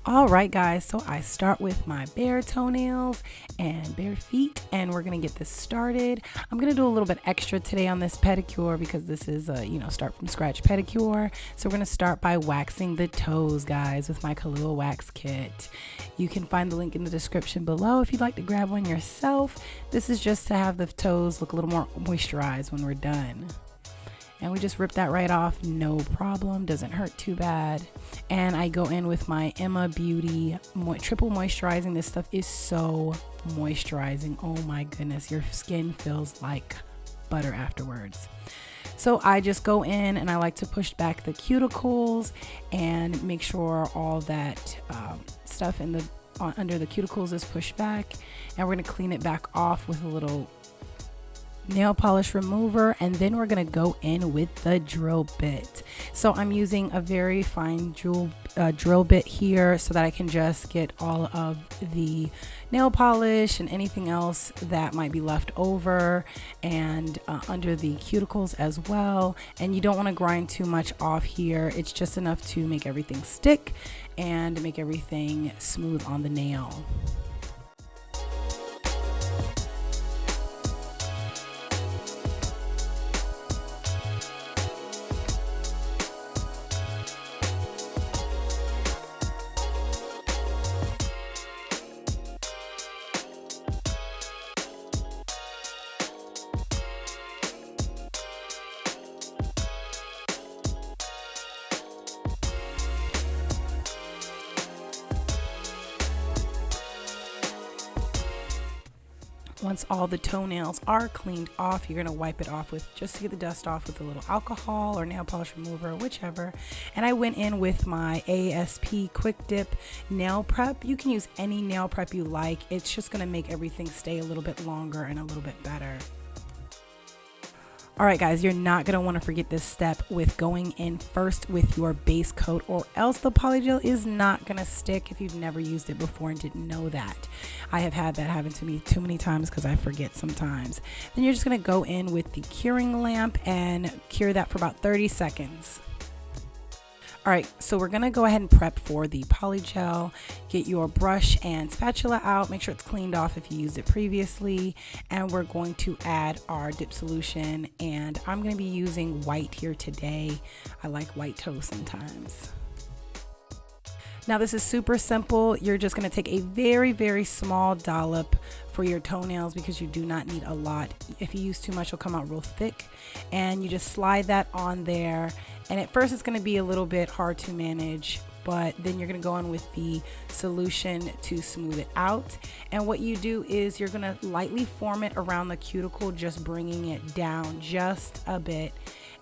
All right, guys, so I start with my bare toenails and bare feet, and we're gonna get this started. I'm gonna do a little bit extra today on this pedicure because this is a start from scratch pedicure. So we're gonna start by waxing the toes, guys, with my Kahlua wax kit. You can find the link in the description below if you'd like to grab one yourself. This is just to have the toes look a little more moisturized when we're done. And we just rip that right off, no problem, doesn't hurt too bad. And I go in with my Emma Beauty triple moisturizing. This stuff is so moisturizing. Oh my goodness, your skin feels like butter afterwards. So I just go in and I like to push back the cuticles and make sure all that stuff under the cuticles is pushed back. And we're gonna clean it back off with a little nail polish remover, and then we're gonna go in with the drill bit. So I'm using a very fine drill bit here so that I can just get all of the nail polish and anything else that might be left over and under the cuticles as well. And you don't want to grind too much off here. It's just enough to make everything stick and make everything smooth on the nail. Once all the toenails are cleaned off, you're gonna wipe it off with, just to get the dust off, with a little alcohol or nail polish remover, whichever. And I went in with my ASP Quick Dip nail prep. You can use any nail prep you like. It's just gonna make everything stay a little bit longer and a little bit better. All right, guys, you're not going to want to forget this step with going in first with your base coat, or else the Polygel is not going to stick if you've never used it before and didn't know that. I have had that happen to me too many times because I forget sometimes. Then you're just going to go in with the curing lamp and cure that for about 30 seconds. All right, so we're gonna go ahead and prep for the Polygel. Get your brush and spatula out. Make sure it's cleaned off if you used it previously. And we're going to add our dip solution. And I'm gonna be using white here today. I like white toes sometimes. Now this is super simple. You're just gonna take a very, very small dollop for your toenails because you do not need a lot. If you use too much, it'll come out real thick. And you just slide that on there. And at first it's gonna be a little bit hard to manage, but then you're gonna go in with the solution to smooth it out. And what you do is you're gonna lightly form it around the cuticle, just bringing it down just a bit.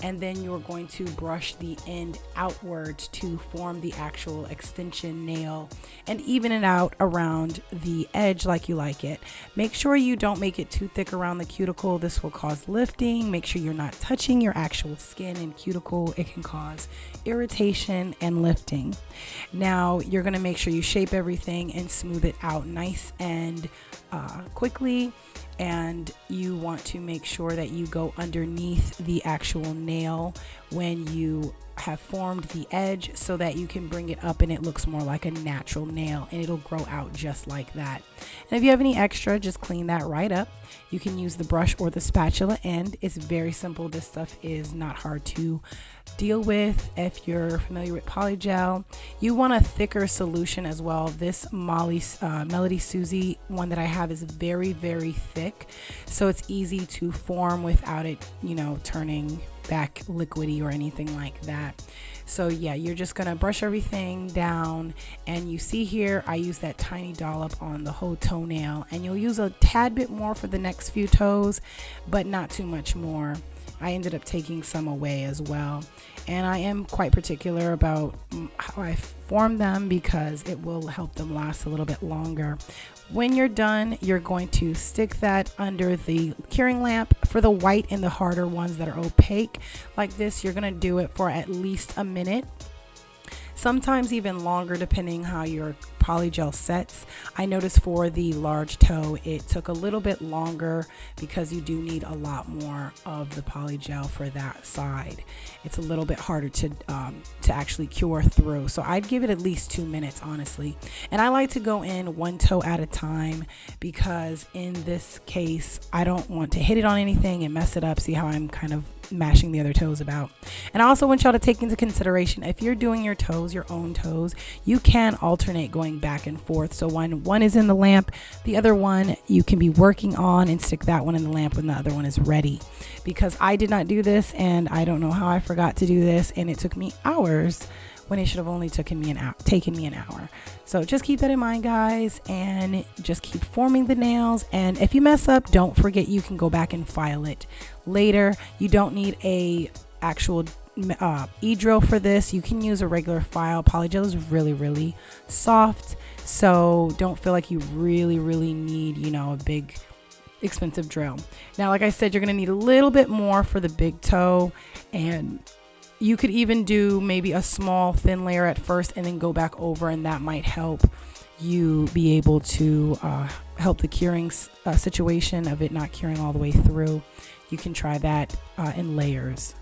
And then you're going to brush the end outwards to form the actual extension nail and even it out around the edge like you like it. Make sure you don't make it too thick around the cuticle. This will cause lifting. Make sure you're not touching your actual skin and cuticle. It can cause irritation and lifting. Now you're going to make sure you shape everything and smooth it out nice and quickly. And you want to make sure that you go underneath the actual nail when you have formed the edge so that you can bring it up and it looks more like a natural nail and it'll grow out just like that. And if you have any extra, just clean that right up. You can use the brush or the spatula end. It's very simple. This stuff is not hard to deal with if you're familiar with Polygel. You want a thicker solution as well. This Melody Susie one that I have is very, very thick, so it's easy to form without it turning back liquidy or anything like that. So yeah, you're just gonna brush everything down, and you see here I use that tiny dollop on the whole toenail, and you'll use a tad bit more for the next few toes, but not too much more. I ended up taking some away as well, and I am quite particular about how I form them because it will help them last a little bit longer. When you're done, you're going to stick that under the curing lamp. For the white and the harder ones that are opaque like this, you're going to do it for at least a minute, sometimes even longer depending how your polygel sets. I noticed for the large toe it took a little bit longer because you do need a lot more of the polygel for that side. It's a little bit harder to actually cure through, so I'd give it at least 2 minutes, honestly. And I like to go in one toe at a time because in this case I don't want to hit it on anything and mess it up. See how I'm kind of mashing the other toes about. And I also want y'all to take into consideration, if you're doing your toes, your own toes, you can alternate going back and forth. So when one is in the lamp, the other one you can be working on and stick that one in the lamp when the other one is ready. Because I did not do this, and I don't know how I forgot to do this, and it took me hours when it should have only taken me an hour. So just keep that in mind, guys, and just keep forming the nails. And if you mess up, don't forget you can go back and file it later. You don't need a actual e-drill for this. You can use a regular file. Polygel is really soft, so don't feel like you really need, you know, a big expensive drill. Now, like I said, you're gonna need a little bit more for the big toe, and you could even do maybe a small thin layer at first and then go back over, and that might help you be able to help the curing situation of it not curing all the way through. You can try that in layers.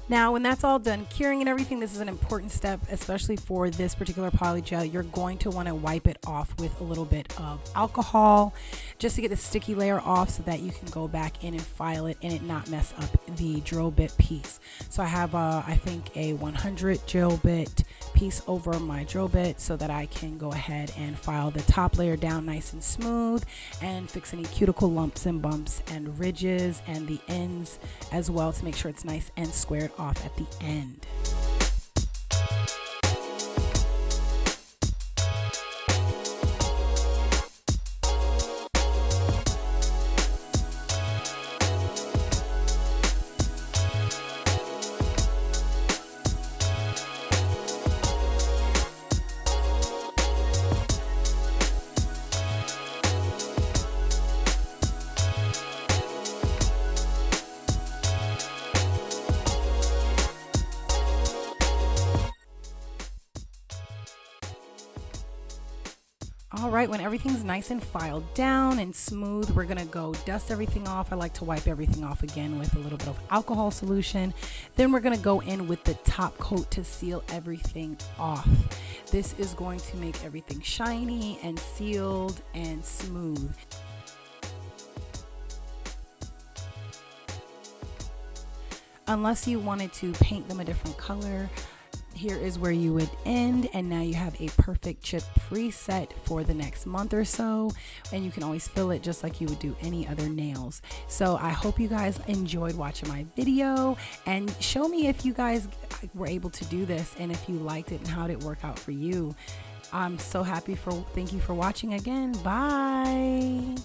Now, when that's all done, curing and everything, this is an important step, especially for this particular polygel. You're going to want to wipe it off with a little bit of alcohol just to get the sticky layer off so that you can go back in and file it and it not mess up the drill bit piece. So I have, I think, a 100 drill bit piece over my drill bit so that I can go ahead and file the top layer down nice and smooth and fix any cuticle lumps and bumps and ridges and the ends as well to make sure it's nice and squared off at the end. All right, when everything's nice and filed down and smooth, we're gonna go dust everything off. I like to wipe everything off again with a little bit of alcohol solution. Then we're gonna go in with the top coat to seal everything off. This is going to make everything shiny and sealed and smooth. Unless you wanted to paint them a different color, here is where you would end, and now you have a perfect chip preset for the next month or so, and you can always fill it just like you would do any other nails. So I hope you guys enjoyed watching my video, and show me if you guys were able to do this and if you liked it and how did it work out for you. I'm so happy. Thank you for watching again. Bye.